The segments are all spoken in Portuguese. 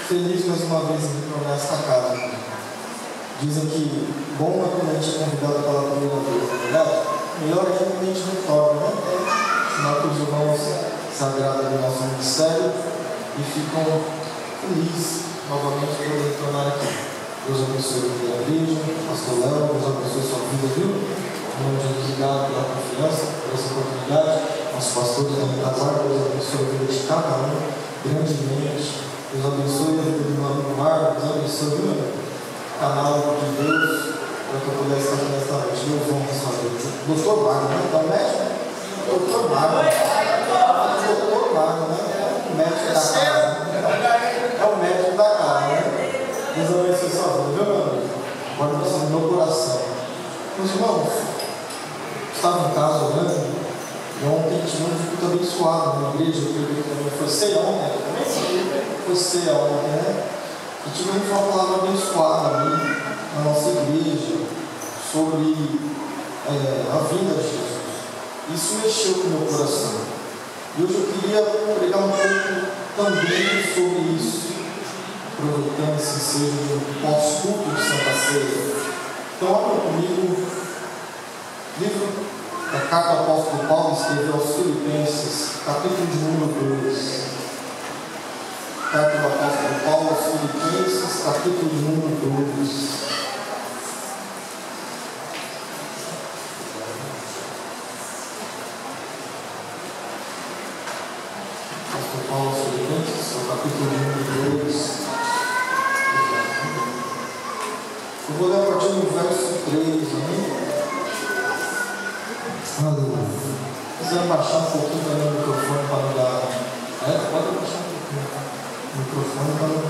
feliz mais uma vez em retornar esta casa. Dizem que bom é quando a gente é convidado pela primeira vez, na verdade? Melhor ainda quando a gente retorna, né? Sinal que os irmãos se agradam do nosso ministério e ficam felizes novamente por retornar aqui. Deus abençoe a igreja, pastor Léo, Deus abençoe sua vida, viu? Muito obrigado pela confiança, por essa oportunidade. Nossos pastores da retaguarda, Deus abençoe a vida de cada um grandemente. Deus abençoe a vida do meu amigo Marcos, Deus abençoe o canal de Deus, para que eu pudesse estar aqui nesta noite. Deus honra a sua vida. Doutor Marcos, né? Então, médico? Doutor Marcos. Doutor Marcos, né? É o médico da casa. É o médico da casa, né? Deus abençoe a sua vida, viu, meu amigo? Agora você no meu coração. Meus irmãos, estava em casa orando. E ontem tivemos um culto abençoado na igreja, que eu também foi ceia ontem, foi ceia ontem, né? E tivemos uma palavra abençoada ali na nossa igreja sobre a vinda de Jesus. Isso mexeu com o meu coração. E hoje eu queria pregar um pouco também sobre isso, aproveitando esse seja pós-culto de Santa Ceia. Então, abra comigo livro da carta do apóstolo Paulo escreveu aos Filipenses, capítulo de número 2. Carta do apóstolo Paulo aos Filipenses, capítulo de número 2. Apóstolo Paulo aos Filipenses, capítulo de número 2. Eu vou ler a partir do verso 3, amém? Aleluia. Se quiser baixar um pouquinho também o microfone para não dar. Pode baixar um pouquinho o microfone para não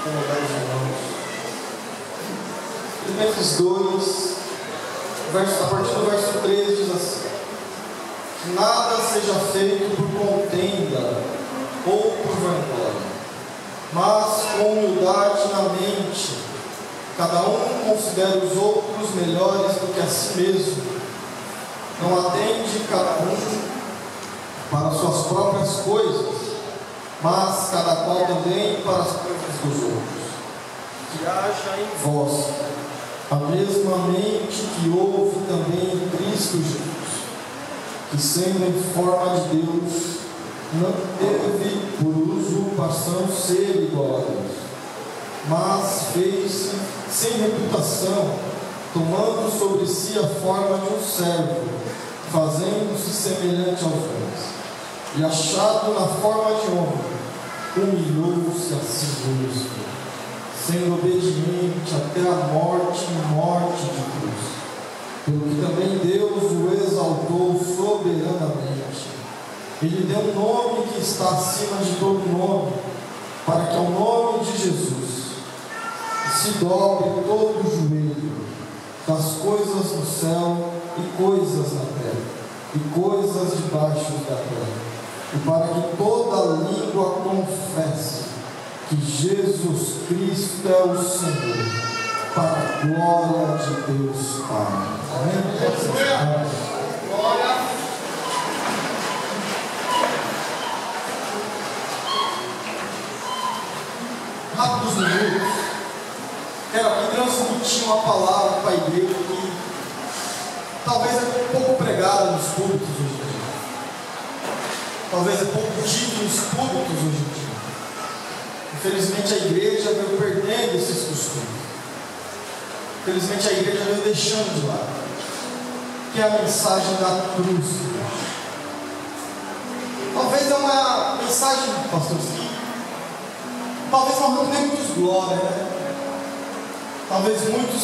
incomodar os irmãos. Filipenses 2, a partir do verso 3 diz assim: que nada seja feito por contenda ou por vanglória, mas com humildade na mente, cada um considere os outros melhores do que a si mesmo. Não atende cada um para suas próprias coisas, mas cada qual também para as coisas dos outros. Que haja em vós a mesma mente que houve também em Cristo Jesus, que sendo em forma de Deus, não teve por usurpação ser igual a Deus, mas fez-se sem reputação, tomando sobre si a forma de um servo, fazendo-se semelhante aos homens, e achado na forma de homem, humilhou-se a si mesmo, sendo obediente até a morte e morte de cruz, pelo que também Deus o exaltou soberanamente. Ele deu um nome que está acima de todo nome, para que ao nome de Jesus se dobre todo o joelho, das coisas no céu e coisas na terra, e coisas debaixo da terra, e para que toda língua confesse que Jesus Cristo é o Senhor, para a glória de Deus Pai. Amém? Glória. Rápidos minutos, quero aqui transmitir uma palavra para a igreja que talvez é pouco pregada nos púlpitos hoje em dia. Talvez é pouco dito nos púlpitos hoje em dia. Infelizmente a igreja veio perdendo esses costumes. Infelizmente a igreja veio deixando de lado. Que é a mensagem da cruz. Talvez é uma mensagem, pastor, que talvez não dê muitos glória, né? Talvez muitos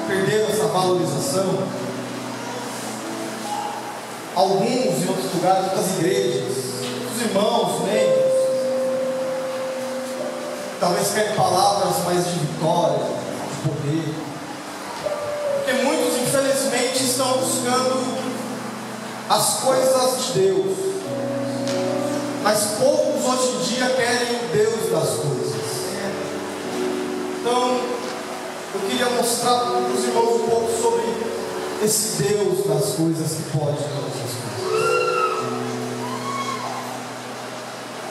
perderam essa valorização. Alguns em outros lugares, outras igrejas, os irmãos, membros, talvez querem palavras mais de vitória, de poder, porque muitos infelizmente estão buscando as coisas de Deus, mas poucos hoje em dia querem o Deus das coisas. Então eu queria mostrar para os irmãos um pouco sobre esse Deus das coisas que pode todas as coisas.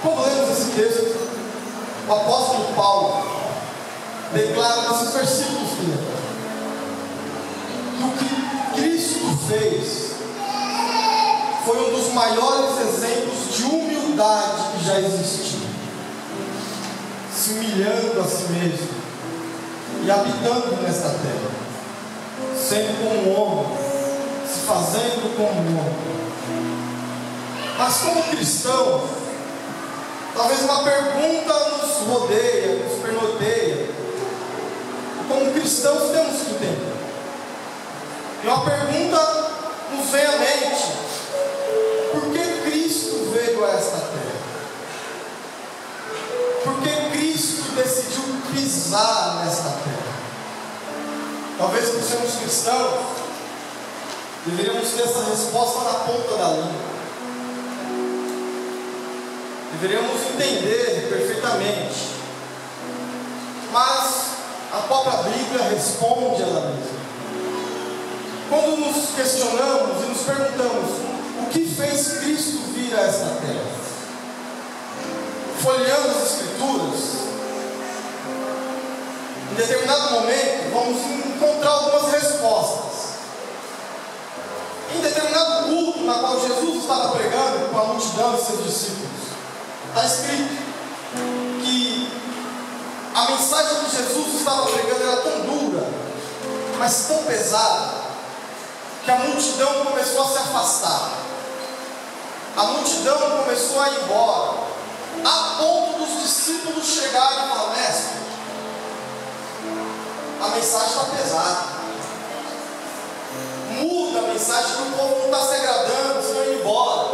Quando lemos esse texto, o apóstolo Paulo declara nesses versículos que o que Cristo fez foi um dos maiores exemplos de humildade que já existiu, se humilhando a si mesmo e habitando nesta terra, sendo como homem, se fazendo como homem. Mas como cristão, talvez uma pergunta nos rodeia, nos pernoiteia. Como cristãos temos que entender. E uma pergunta nos vem à mente: por que Cristo veio a esta terra? Por que Cristo decidiu pisar nesta terra? Talvez por sermos cristãos, deveríamos ter essa resposta na ponta da língua. Deveríamos entender perfeitamente. Mas a própria Bíblia responde ela mesma. Quando nos questionamos e nos perguntamos o que fez Cristo vir a esta terra, folheando as Escrituras, em determinado momento vamos encontrar algumas respostas. Em determinado culto na qual Jesus estava pregando com a multidão de seus discípulos, está escrito que a mensagem que Jesus estava pregando era tão dura, mas tão pesada, que a multidão começou a se afastar. A multidão começou a ir embora, a ponto dos discípulos chegarem e falar: mestre, a mensagem está pesada, muda a mensagem, que o povo não está se agradando, estão indo embora.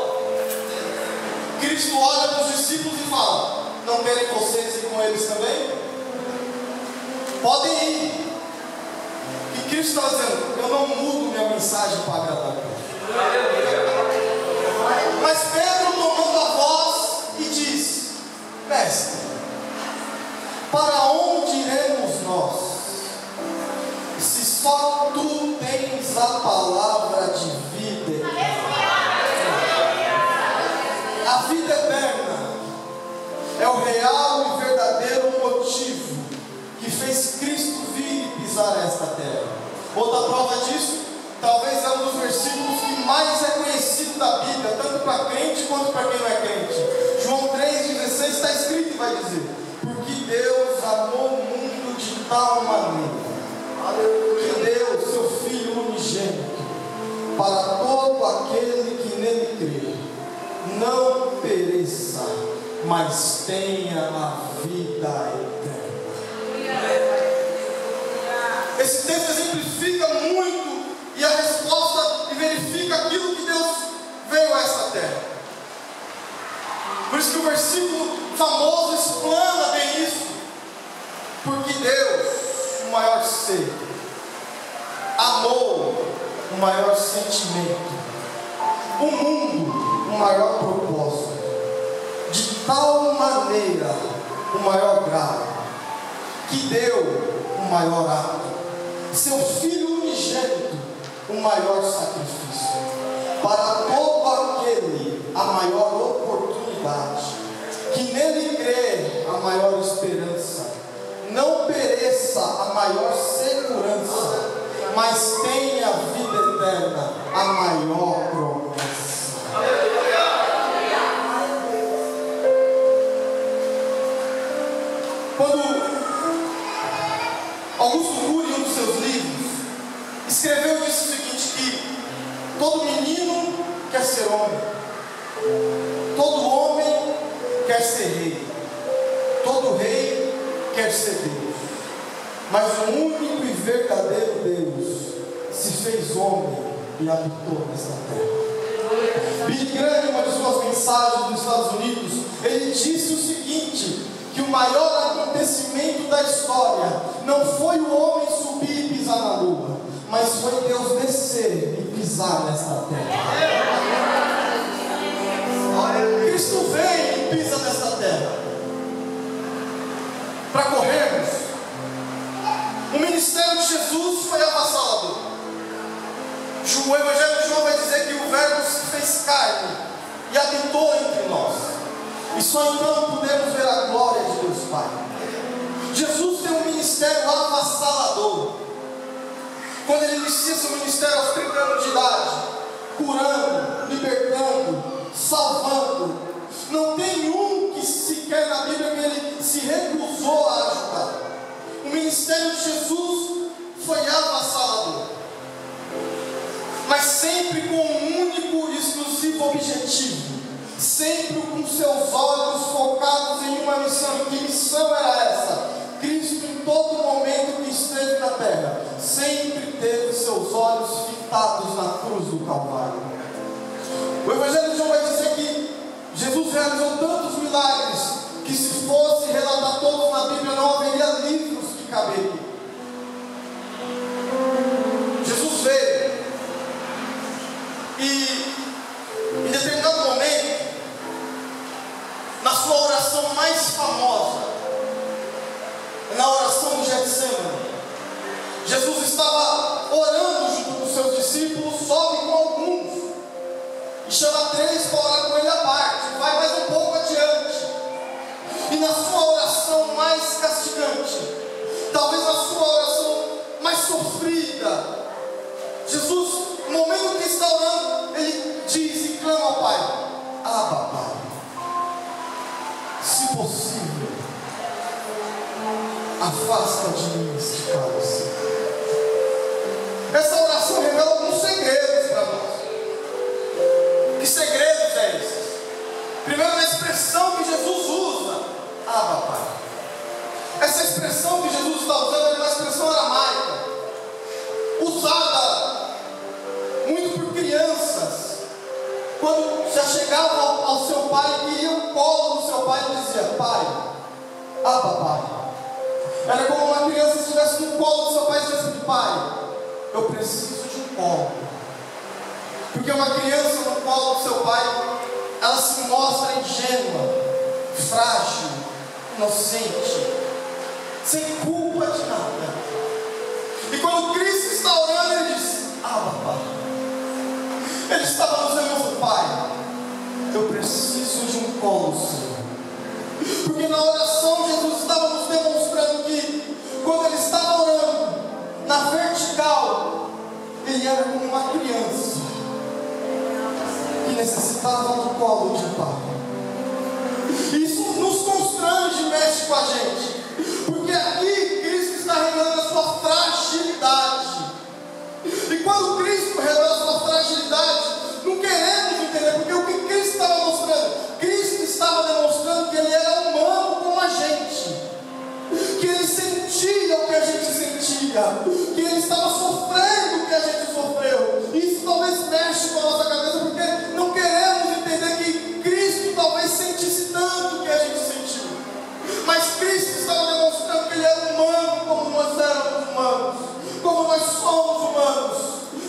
Cristo olha para os discípulos e fala: não querem vocês ir com eles também? Podem ir. E Cristo está dizendo: eu não mudo minha mensagem para agradar a Deus. Mas Pedro tomando a voz e diz: mestre, para onde iremos nós, se só tu tens a palavra de vida eterna? A vida eterna é o real e verdadeiro motivo que fez Cristo vir e pisar nesta terra. Outra prova disso, talvez é um dos versículos que mais é conhecido da Bíblia, tanto para crente quanto para quem não é crente. João 3,16 está escrito e vai dizer: porque Deus amou o mundo de tal maneira que deu seu Filho unigênito, para todo aquele que nele crê não pereça, mas tenha a vida eterna. Esse texto exemplifica muito e a resposta e verifica aquilo que Deus veio a esta terra. Por isso que o versículo famoso explana bem isso. Porque Deus, o maior ser, amou o maior sentimento, o mundo, o maior propósito, de tal maneira, o maior grau, que deu o maior ato, seu Filho unigênito, o maior sacrifício, para todo aquele a maior oportunidade, que nele crê a maior esperança, não pereça a maior segurança, mas tenha a vida eterna, a maior promessa. Quando Augusto Cury, em um dos seus livros, escreveu e disse o seguinte: que todo menino quer ser homem, todo homem quer ser rei, todo rei quer ser Deus, mas o único e verdadeiro Deus se fez homem e habitou nesta terra. Billy Graham, em uma de suas mensagens nos Estados Unidos, ele disse o seguinte: que o maior acontecimento da história não foi o homem subir e pisar na lua, mas foi Deus descer e pisar nesta terra. Cristo vem e pisa nesta terra para corrermos. O ministério de Jesus foi avassalador. O Evangelho de João vai dizer que o Verbo se fez carne e habitou entre nós. E só então podemos ver a glória de Deus Pai. Pai. Jesus tem um ministério avassalador. Quando ele inicia seu ministério aos 30 anos de idade, curando, libertando, salvando, não tem um que sequer na Bíblia que ele se recusou a ajudar. O ministério de Jesus foi avassalador, mas sempre com um único e exclusivo objetivo, sempre com seus olhos focados em uma missão. E que missão era essa? Cristo, em todo momento que esteve na terra, sempre teve seus olhos fitados na cruz do Calvário. O Evangelho de João vai dizer que Jesus realizou tantos milagres que, se fosse relatar todos na Bíblia, não haveria livros que caberiam. Jesus veio e, em determinado momento, na sua oração mais famosa, na oração do Getsemane, Jesus estava orando junto com seus discípulos, sobe com alguns, e chama 3 para orar com ele à parte, vai mais um pouco adiante, e na sua oração mais castigante, talvez na sua oração mais sofrida, Jesus, no momento que está orando, ele diz e clama ao Pai: Abba, Pai, se possível, afasta de mim este cálice. Essa oração revela alguns segredos para nós. Que segredos é esses? Primeiro, na expressão que Jesus usa, Abba, Pai. Essa expressão que Jesus está usando é uma expressão aramaica, usada muito por crianças. Quando já chegava ao seu pai e queria o colo do seu pai, ele dizia: Pai, Abba, Pai. Era como uma criança estivesse no colo do seu pai e dissesse: Pai, eu preciso de um colo. Porque uma criança no colo do seu pai, ela se mostra ingênua, frágil, inocente, sem culpa de nada. E quando Cristo está orando, ele diz: Abba, Pai. Ele estava nos dizendo: Pai, eu preciso de um colo, Senhor. Porque na oração Jesus estava nos demonstrando que, quando ele estava orando na vertical, ele era como uma criança que necessitava do colo de pai. Isso nos constrange e mexe com a gente, porque aqui Cristo está revelando a sua fragilidade. E quando Cristo revela a sua fragilidade, não queremos entender, porque o que Cristo estava mostrando? Cristo estava demonstrando que ele era humano como a gente, que ele sentia o que a gente sentia, que ele estava sofrendo o que a gente sofreu. Isso talvez mexe com a nossa cabeça, porque não queremos entender que Cristo talvez sentisse tanto o que a gente sentiu. Mas Cristo estava demonstrando que ele era humano como nós éramos humanos, como nós somos humanos,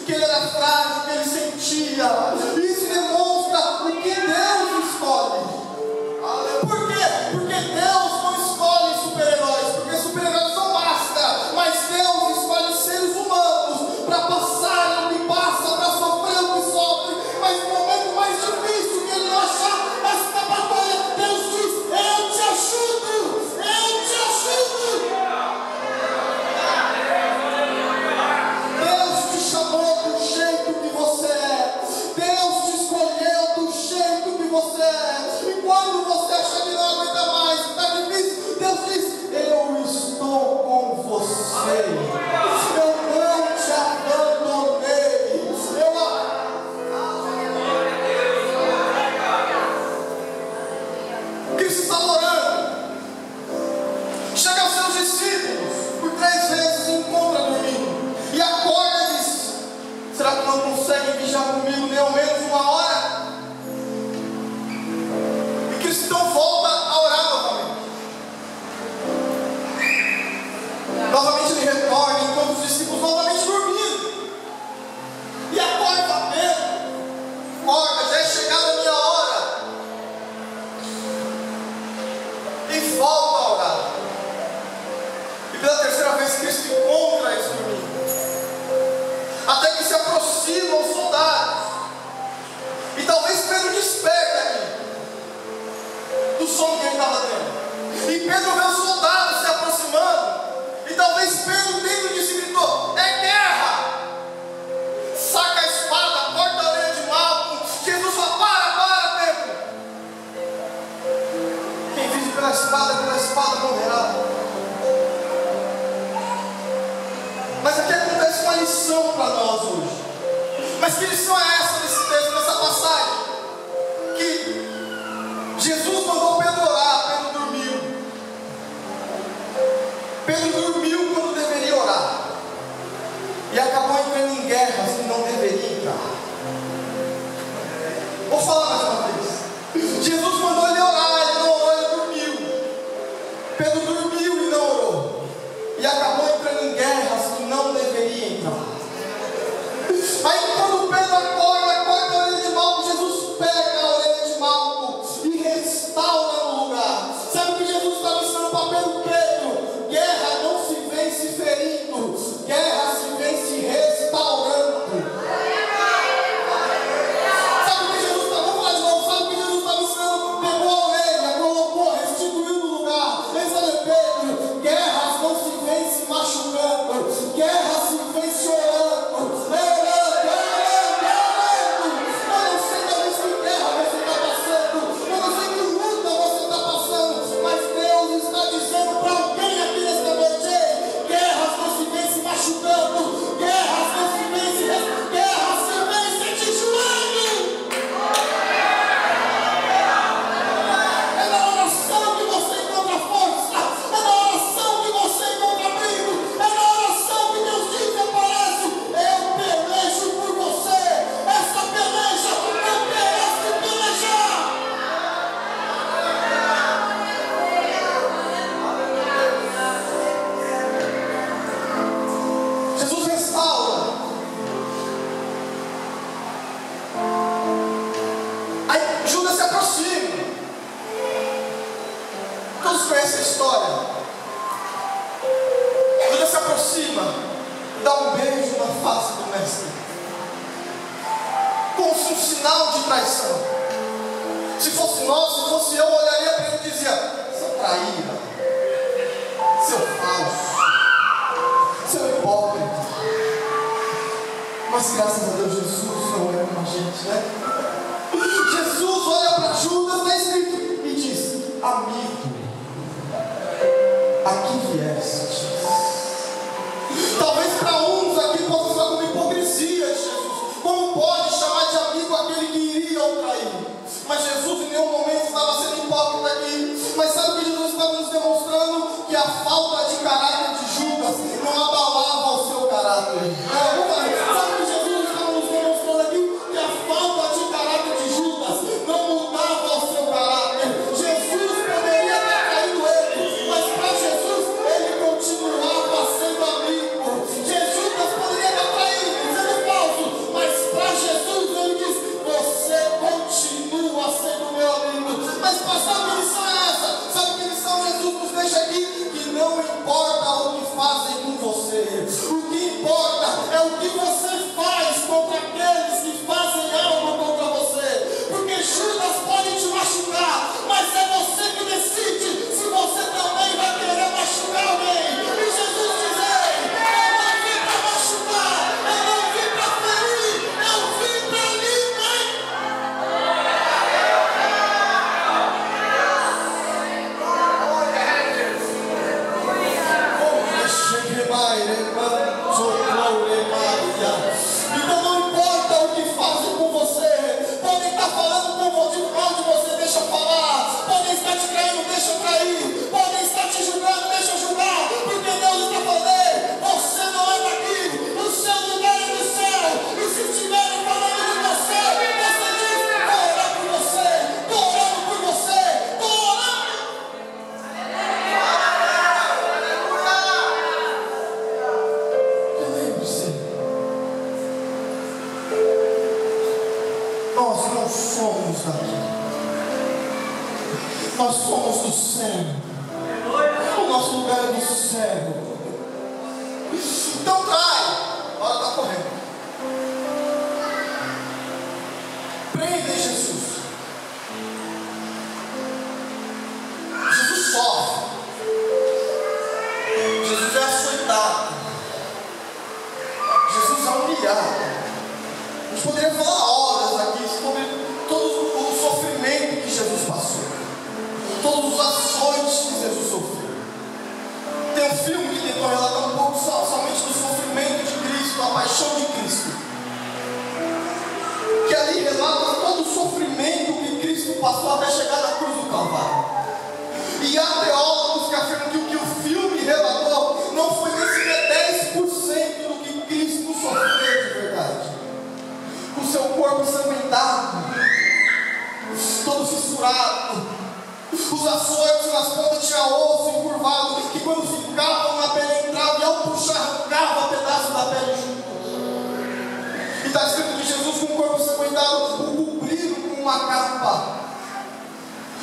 que ele era frágil, que ele sentia. Isso demonstra o que Deus escolhe. Por quê? Porque Deus não escolhe super-heróis, porque super-heróis são máscara, mas Deus escolhe seres humanos para passar o que passa, para sofrer o que sofre. Mas no momento mais difícil, que ele não achar a escapatória, Deus diz: eu te ajudo, eu te ajudo. Deus te chamou do jeito que você é, Deus te escolheu do jeito que você é. E quando você acha que não aguenta mais, está difícil, Deus diz: eu estou com você, eu não te abandonei. Cristo está orando, chega aos seus discípulos por 3 vezes, encontra dormindo e acorda e diz: será que não conseguem vigiar comigo nem ao menos 1 hora? E Cristo então volta a orar novamente. Novamente ele retorna, enquanto os discípulos novamente dormindo. E acorda Pedro: acorda, já é chegada a minha hora. E volta a orar. E pela 3ª vez Cristo encontra eles dormindo. Até que se aproximam os soldados. E talvez Pedro desperta aqui do sono que ele estava tendo. E Pedro vê os Talvez Pedro dentro de si gritou: é guerra! Saca a espada, corta a orelha de Malco. Jesus fala: para, Pedro. Quem vive pela espada morrerá. Mas aqui acontece uma lição para nós hoje. Mas que lição é essa nesse texto, nessa passagem? Que Jesus mandou Pedro orar, Pedro dormiu. Pedro dormiu quando deveria orar. E acabou entrando em guerras que não deveria entrar. Vou falar mais uma vez. Jesus mandou ele orar, ele não orou, ele dormiu. Pedro dormiu e não orou. E acabou entrando em guerras que não deveria entrar. Aí quando Pedro acorda, corta a orelha de Malco, Jesus pega a orelha de Malco e restaura no lugar. Sabe o que Jesus estava ensinando para Pedro? Pedro, guerra não se vence ferindo, guerra se vence restaurando. Sabe o que Jesus estava, vamos falar de novo, sabe o que Jesus estava ensinando? Pegou a orelha, colocou, restituiu no lugar. Ele falou: Pedro, guerras não se vence machucando, guerra se vence orando. Conhece a história? Judas se aproxima, dá um beijo na face do mestre, como um sinal de traição. Se fosse nós, se fosse eu, olharia para ele e dizia: seu traíra, seu falso, seu hipócrita. Mas graças a Deus, Jesus não é como a gente, né? Jesus olha para Judas, está escrito, e diz: amigo, aqui vieste. Talvez para uns aqui possa soar como hipocrisia, Jesus. Como pode chamar de amigo aquele que iria ao trair? Mas Jesus em nenhum momento estava sendo hipócrita aqui. Mas sabe o que Jesus estava nos demonstrando? Que a falta de caráter de Judas não abalava o seu caráter. Sabe o que Jesus estava nos demonstrando aqui? Que a falta de caráter de Judas não mudava o seu caráter. Jesus poderia ter traído ele, mas para Jesus ele continuava sendo amigo. Jesus poderia ter traído, sendo falso, mas para Jesus ele diz: você continua sendo meu amigo. Mas pastor, que lição é essa? Sabe que lição Jesus nos deixa aqui? Que não importa o que fazem com você, o que importa é o que você faz contra aqueles que fazem algo contra você. Porque Judas pode te machucar, mas é você que decide se você também vai querer machucar alguém. E Jesus diz: eu não vim para machucar, eu não vim para ferir, eu vim para livrar. Então não importa o que fazem com você, podem estar falando com você, mal de você, deixa eu falar, podem estar te traindo, deixa eu trair, podem estar te julgando, deixa eu julgar, porque Deus está falando: você não é daqui, o seu lugar é no céu. E se estiverem falando de você, você diz: vou orar por você, estou orando por você, estou orando. Lembre-se, nós não somos daqui, nós somos do céu. O nosso lugar é do céu. Então trai, a hora está correndo. Prende Jesus. Jesus sofre. Jesus é açoitado. todos os açoites que Jesus sofreu. Tem um filme que tentou relatar um pouco somente do sofrimento de Cristo, da paixão de Cristo, que ali relata todo o sofrimento que Cristo passou até chegar na cruz do Calvário. E há teólogos que afirmam que o que o filme relatou não foi nem sequer 10% do que Cristo sofreu de verdade. O seu corpo ensanguentado, todo fissurado, os açoites nas pontas tinham osso encurvado, que quando ficavam na pele entrava e ao puxar arrancava pedaços da pele juntos. E está escrito que Jesus, com o corpo ensanguentado, o cobriram com uma capa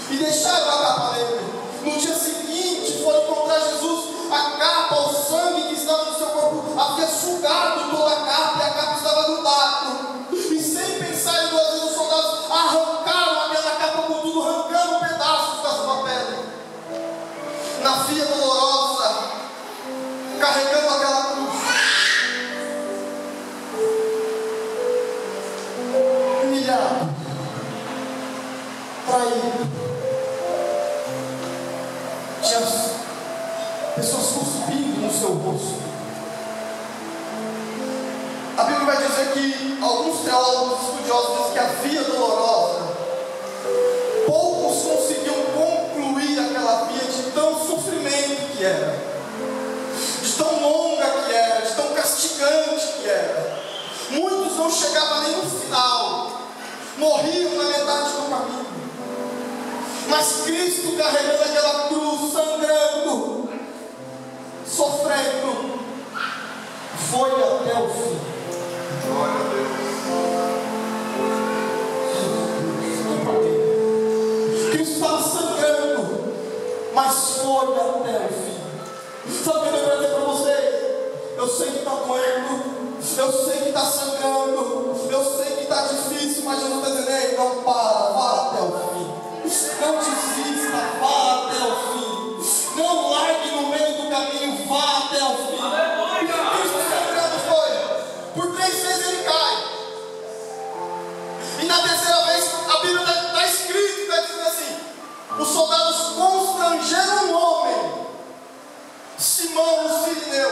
e deixaram a capa nele. No dia seguinte foram encontrar Jesus, a capa, o sangue que estava no seu corpo havia sugado toda a capa e a capa estava no taco. E sem pensar em duas vezes, os soldados arrancaram aquela capa com tudo, arrancando pedaços da sua pele. Na via dolorosa, carregando aquela cruz, humilhado, traído. Tinha pessoas cuspindo no seu rosto. A Bíblia vai dizer que alguns teólogos estudiosos dizem que a via dolorosa, poucos conseguiam concluir aquela via de tão sofrimento que era, de tão longa que era, de tão castigante que era. Muitos não chegavam nem no final, morriam na metade do caminho. Mas Cristo, carregando aquela cruz, sangrando, sofrendo, foi até o fim. Glória a Deus. Cristo estava sangrando, mas foi até o fim. Sabe o que eu quero dizer para vocês? Eu sei que está doendo, eu sei que está sangrando, eu sei que está difícil, mas Jesus está dizendo: não para, vá até o fim. Não desista, vá até o fim. Não largue no meio do caminho, vá até o fim. Porque Cristo sangrando foi. Por 3 vezes ele cai. E na terceira vez, a Bíblia está escrito, está dizendo assim: os soldados constrangeram um homem, Simão, o Sirineu,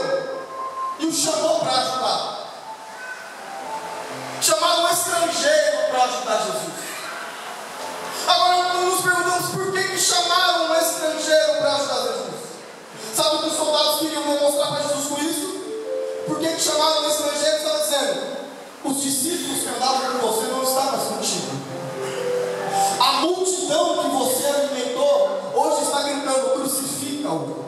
e o chamou para ajudar. Chamaram um estrangeiro para ajudar Jesus. Agora nos perguntamos por que chamaram um estrangeiro para ajudar Jesus. Sabe o que os soldados queriam demonstrar para Jesus com isso? Por que chamaram um estrangeiro? Estava dizendo: os discípulos que andavam com você não estão mais contigo. A multidão que você alimentou hoje está gritando: crucifica-o.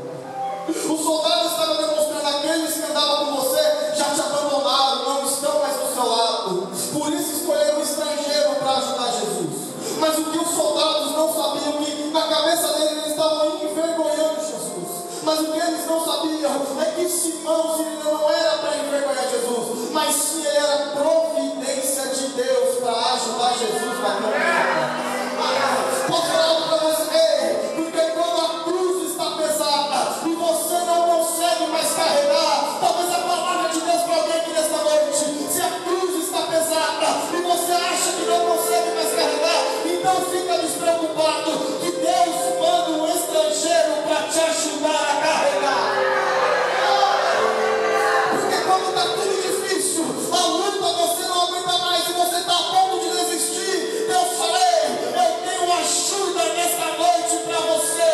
Os soldados estavam demonstrando: aqueles que andavam com você já te abandonaram, não estão mais do seu lado. Por isso escolheram um estrangeiro para ajudar Jesus. Mas o que os soldados não sabiam, que na cabeça deles eles estavam envergonhando Jesus. Mas o que eles não sabiam é que Simão não era para envergonhar Jesus, mas sim ele era providência de Deus para ajudar Jesus na caminhada. Posso falar algo para você? Porque quando a cruz está pesada e você não consegue mais carregar, talvez a palavra de Deus para alguém aqui nesta noite: se a cruz está pesada e você acha que não consegue mais carregar, então fica despreocupado, que Deus manda um estrangeiro para te ajudar a carregar. Porque quando está tudo difícil, a luta você não aguenta mais e você está a ponto de desistir, Deus fala: eu tenho ajuda nesta noite para você.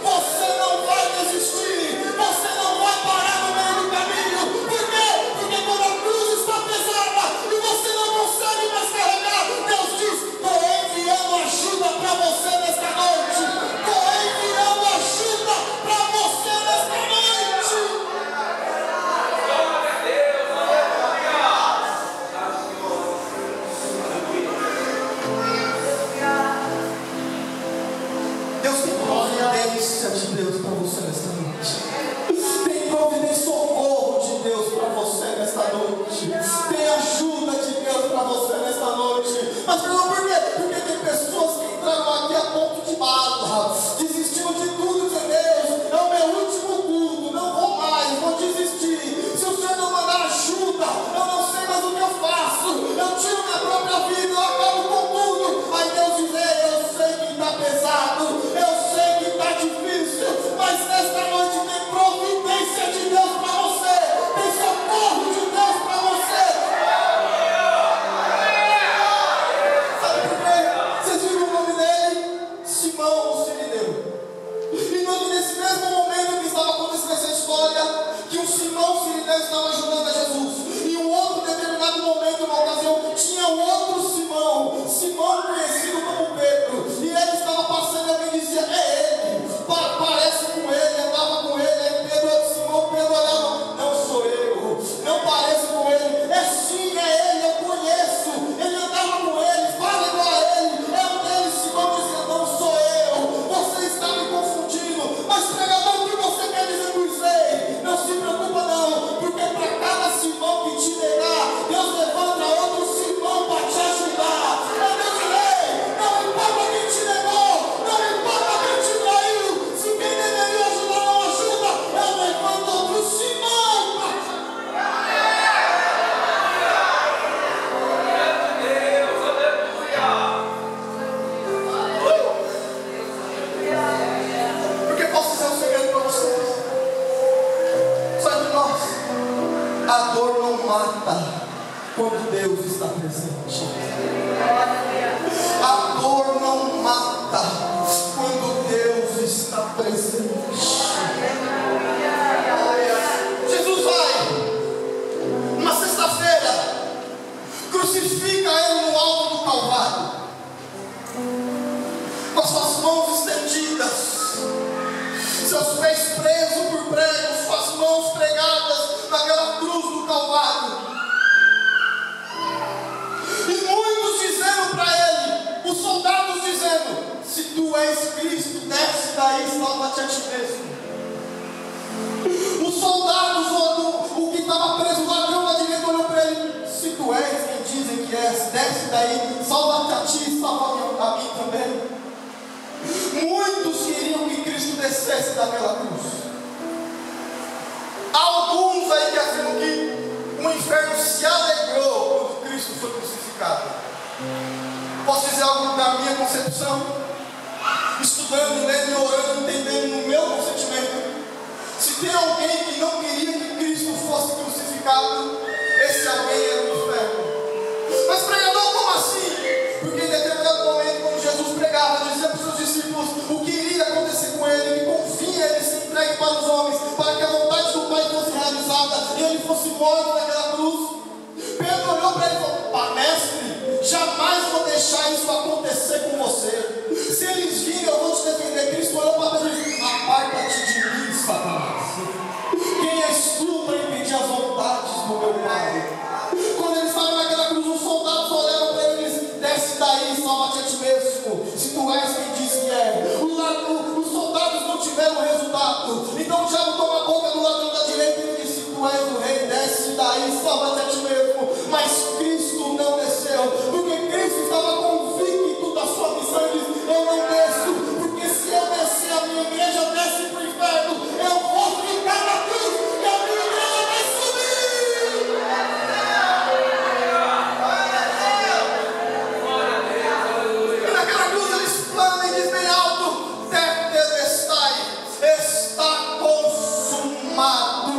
Você não vai desistir, você não vai parar no meio do caminho. Por quê? Porque quando a cruz está pesada e você não consegue mais carregar, Deus diz: estou enviando ajuda para você nesta noite. Estou enviando ajuda para você nesta noite. Deus tem providência de Deus para você nesta noite. Tem providência, socorro de Deus para você nesta noite. Tem ajuda de Deus para você nesta noite. Mas perdão, por quê? Porque tem pessoas que entraram aqui a ponto de bala, desistiram de tudo, de Deus. É o meu último culto, não vou mais, vou desistir. Se o Senhor não mandar ajuda, eu não sei mais o que eu faço. Eu tiro minha própria vida, eu acabo com tudo. Aí Deus diz: eu sei que está pesado, eu sei que um Simão Sirineu estava ajudando a Jesus. Em um outro determinado momento, uma ocasião, tinha um outro Simão, Simão conhecido como Pedro, e ele estava passando e alguém dizia: é ele, parece com ele, andava com ele. Aí Pedro, Simão Pedro olhava: não sou eu, não pareço com ele. É sim, é ele, eu conheço, ele andava com ele, fala igual a ele, é um deles. Simão dizia: não sou eu, você está me confundindo. Mas pregador, o que você quer dizer com isso aí? Não se preocupa não, porque para cada Simão que te negar, Deus levanta outro Simão para te ajudar. É Deus lei, não importa quem te negou, não importa quem te traiu, se quem deveria ajudar não ajuda, eu levanto outro Simão para te ajudar. Porque posso dizer um segredo para vocês. Só entre nós, a dor não mata quando Deus está presente. A dor não mata quando Deus está presente. Jesus vai, uma sexta-feira, crucifica ele no alto do Calvário, com as suas mãos estendidas, seus pés presos por pregos, suas mãos pregadas naquela cruz do Calvário. E muitos dizendo para ele, os soldados dizendo: se tu és Cristo, desce daí, salva-te a ti mesmo. Os soldados, o que estava preso, o ladrão da direita, olhou para ele: se tu és quem dizem que és, desce daí, salva-te a ti e salva a mim também. Muitos queriam que Cristo descesse daquela cruz. Alguns aí que afirmam que o inferno se alegrou quando Cristo foi crucificado. Posso dizer algo da minha concepção? Estudando, lendo, orando, entendendo no meu consentimento. Se tem alguém que não queria que Cristo fosse crucificado, esse alguém era o inferno. Mas pregador, como assim? Porque em determinado momento, quando Jesus pregava, dizia para os seus discípulos o que iria acontecer com ele, que convinha ele ser entregue para os homens, para que a vontade do Pai fosse realizada e ele fosse morto naquela cruz. Pedro olhou para ele e falou: mestre, jamais vou deixar isso acontecer com você. Se eles virem, eu vou te defender. Cristo olhou para Pedro e disse: aparta-te de mim, Satanás. Quem és tu para impedir as vontades do meu Pai? Quando ele estava naquela cruz, os soldados olharam para ele e disseram: desce daí, salva-te a ti mesmo, se tu és quem diz que é. Os soldados não tiveram resultado. Então o diabo tomou a boca do ladrão da direita e ele disse: tu és o rei, desce daí, salva-te a ti mesmo. Mas Cristo não desceu, porque Cristo estava convicto da sua missão e disse: eu não desço, porque se eu descer, a minha igreja desce para o inferno, eu vou ficar na cruz e a minha igreja vai subir. E naquela cruz ele explana e diz bem alto: tetelestai, está consumado.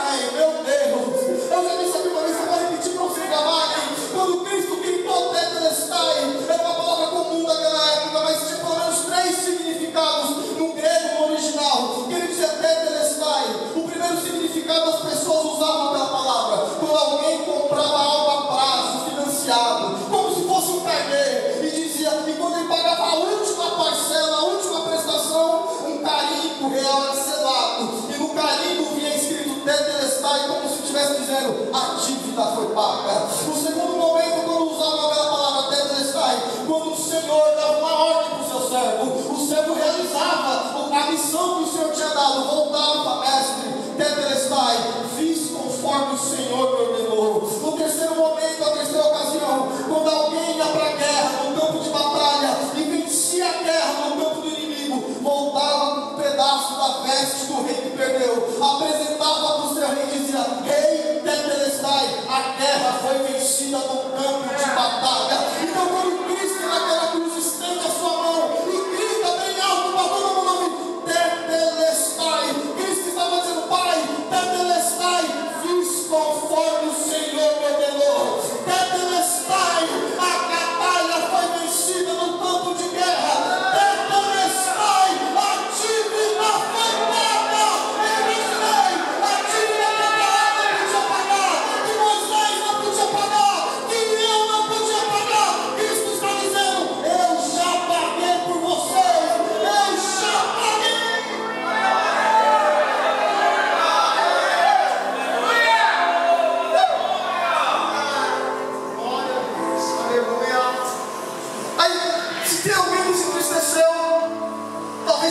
Ai meu Deus, eu já disse aqui uma vez, eu vou repetir para você gravarem. Quando Cristo gritou tetelestai, era uma palavra comum daquela época, mas tinha pelo menos 3 significados no grego, no original. Que ele dizia tetelestai. O primeiro significado as pessoas usavam aquela palavra quando alguém comprava algo a prazo, financiado, como se fosse um carnê, e dizia, e quando ele pagava a última parcela, a última prestação, um carimbo real era selado, e no carimbo vinha escrito tetelestai, como se estivesse dizendo: a dívida foi paga. O segundo momento, quando usavam aquela palavra tetelestai, quando o Senhor dava uma ordem para o seu servo, o servo realizava a missão que o Senhor tinha dado, voltava para mestre, tetelestai, fiz conforme o Senhor me ordenou. No terceiro momento, a terceira ocasião, quando alguém ia para a guerra, no campo de batalha, e vencia a guerra no campo do inimigo, voltava com um pedaço da veste do rei que perdeu, apresentava para o seu rei e dizia: rei tetelestai, a guerra foi vencida no campo de batalha. Então quando Cristo naquela cruz estende a sua mão e grita bem alto para todo mundo ouvir: tetelestai, Cristo estava dizendo: Pai, tetelestai, fiz conforme o Senhor me ordenou. Tetelestai, a batalha foi vencida no campo de guerra. Tetelestai, a dívida foi paga. Eu disse: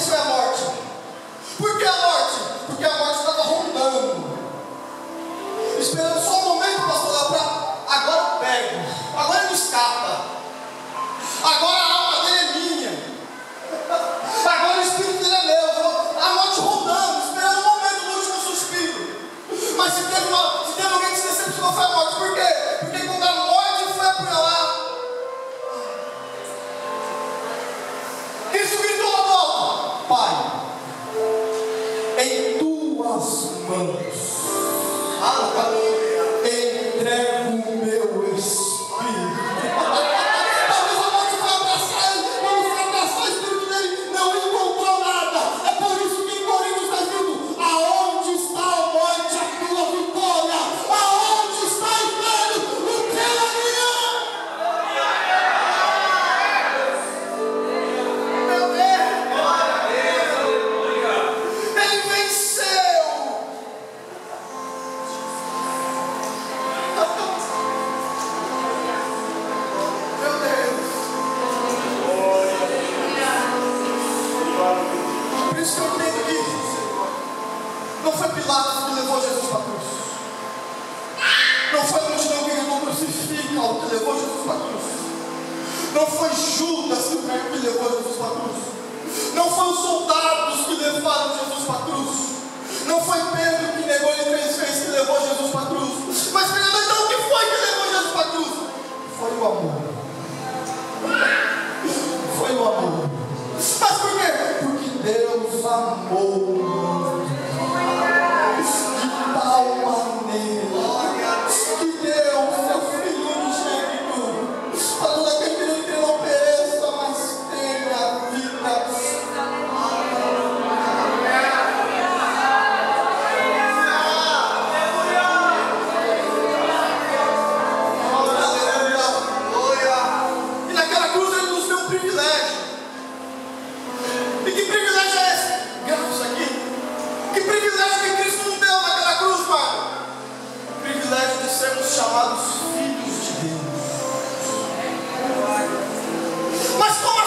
foi a morte? Por que a morte? Porque a morte estava rondando, esperando só um momento para falar para agora eu pego, agora ele escapa, agora a alma dele é minha, agora o espírito dele é meu. A morte rondando, esperando o momento do último suspiro. Mas se teve alguém que se decepcionou, foi a morte. Por quê? Porque quando a morte foi apunhalar, Cristo gritou na volta: Pai, em tuas mãos entrego o meu espírito. Talvez a morte vai abraçar ele, vamos abraçar o espírito dele, não encontrou nada. É por isso que em Coríntios está escrito: aonde está a morte, a tua vitória? Aonde está o inferno, o teu amanhã? Meu Deus, ele venceu. Meu Deus. Por isso que eu entendo que não foi Pilatos que levou Jesus para a cruz. Não foi a multidão que gritou crucifica o que levou Jesus para a cruz. Não foi Judas que levou Jesus para a cruz. Não foi os soldados que levaram Jesus para a cruz. Não foi Pedro que negou ele 3 vezes que levou Jesus para a cruz. Mas Pedro, então o que foi que levou Jesus para a cruz? Foi o amor. Foi o amor. Mas por quê? Porque Deus amou o mundo de tal maneira que deu o seu Filho unigênito para todo aquele que não pereça, mas tenha vida. E naquela cruz ele nos deu um privilégio. E que privilégio é esse? Grava isso aqui. Que privilégio que Cristo nos deu naquela cruz, Pai? O privilégio de sermos chamados filhos de Deus. Mas como